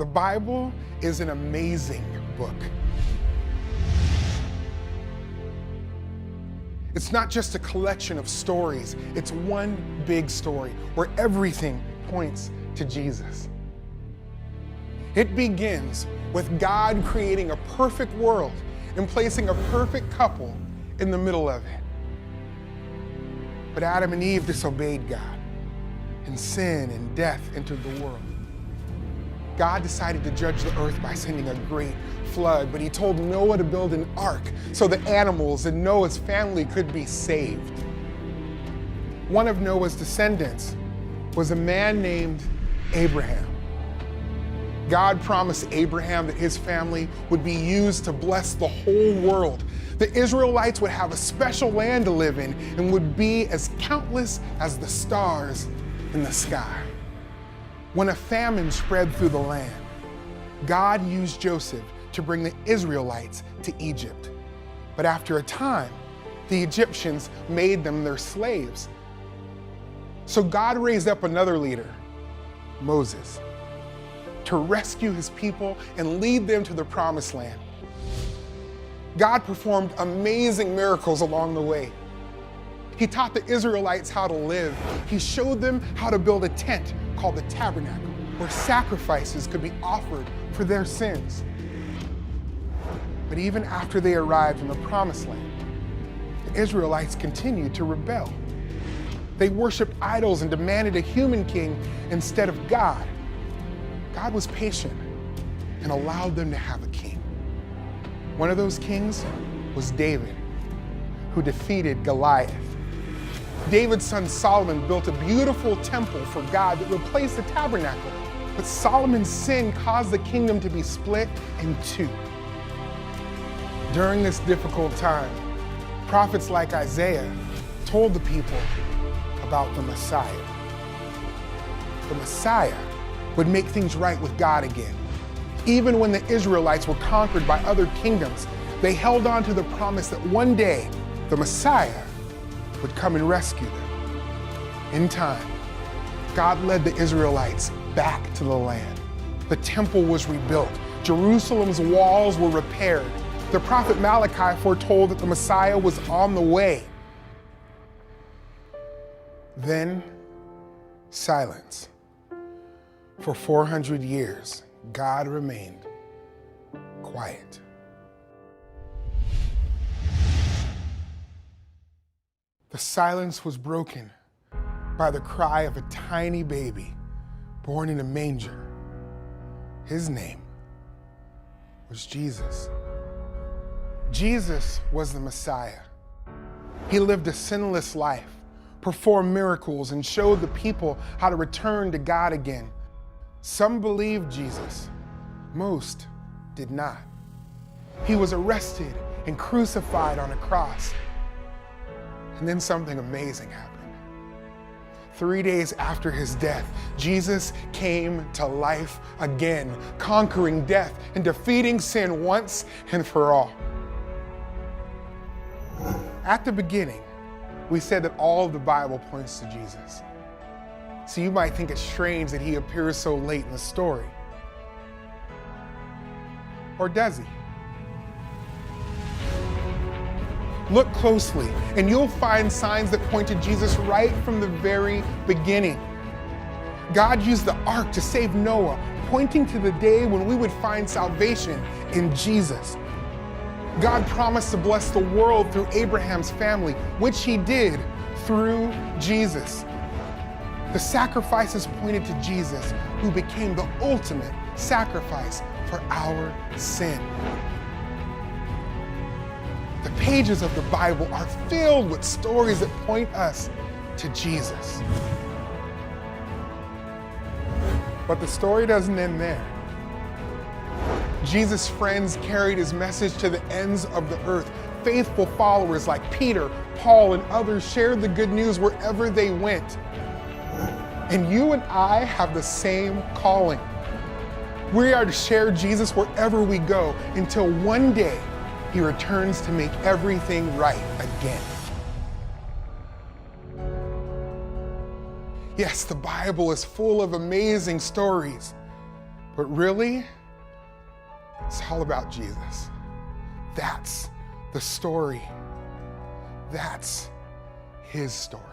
The Bible is an amazing book. It's not just a collection of stories. It's one big story where everything points to Jesus. It begins with God creating a perfect world and placing a perfect couple in the middle of it. But Adam and Eve disobeyed God, and sin and death entered the world. God decided to judge the earth by sending a great flood, but he told Noah to build an ark so the animals and Noah's family could be saved. One of Noah's descendants was a man named Abraham. God promised Abraham that his family would be used to bless the whole world. The Israelites would have a special land to live in and would be as countless as the stars in the sky. When a famine spread through the land, God used Joseph to bring the Israelites to Egypt. But after a time, the Egyptians made them their slaves. So God raised up another leader, Moses, to rescue his people and lead them to the promised land. God performed amazing miracles along the way. He taught the Israelites how to live. He showed them how to build a tent called the tabernacle, where sacrifices could be offered for their sins. But even after they arrived in the promised land, the Israelites continued to rebel. They worshiped idols and demanded a human king instead of God. God was patient and allowed them to have a king. One of those kings was David, who defeated Goliath. David's son Solomon built a beautiful temple for God that replaced the tabernacle, but Solomon's sin caused the kingdom to be split in two. During this difficult time, prophets like Isaiah told the people about the Messiah. The Messiah would make things right with God again. Even when the Israelites were conquered by other kingdoms, they held on to the promise that one day the Messiah would come and rescue them. In time, God led the Israelites back to the land. The temple was rebuilt. Jerusalem's walls were repaired. The prophet Malachi foretold that the Messiah was on the way. Then, silence. For 400 years, God remained quiet. The silence was broken by the cry of a tiny baby born in a manger. His name was Jesus. Jesus was the Messiah. He lived a sinless life, performed miracles, and showed the people how to return to God again. Some believed Jesus, most did not. He was arrested and crucified on a cross. And then something amazing happened. 3 days after his death, Jesus came to life again, conquering death and defeating sin once and for all. At the beginning, we said that all of the Bible points to Jesus. So you might think it's strange that he appears so late in the story. Or does he? Look closely, and you'll find signs that point to Jesus right from the very beginning. God used the ark to save Noah, pointing to the day when we would find salvation in Jesus. God promised to bless the world through Abraham's family, which he did through Jesus. The sacrifices pointed to Jesus, who became the ultimate sacrifice for our sin. The pages of the Bible are filled with stories that point us to Jesus. But the story doesn't end there. Jesus' friends carried his message to the ends of the earth. Faithful followers like Peter, Paul, and others shared the good news wherever they went. And you and I have the same calling. We are to share Jesus wherever we go until one day he returns to make everything right again. Yes, the Bible is full of amazing stories, But really, it's all about Jesus. That's the story. That's his story.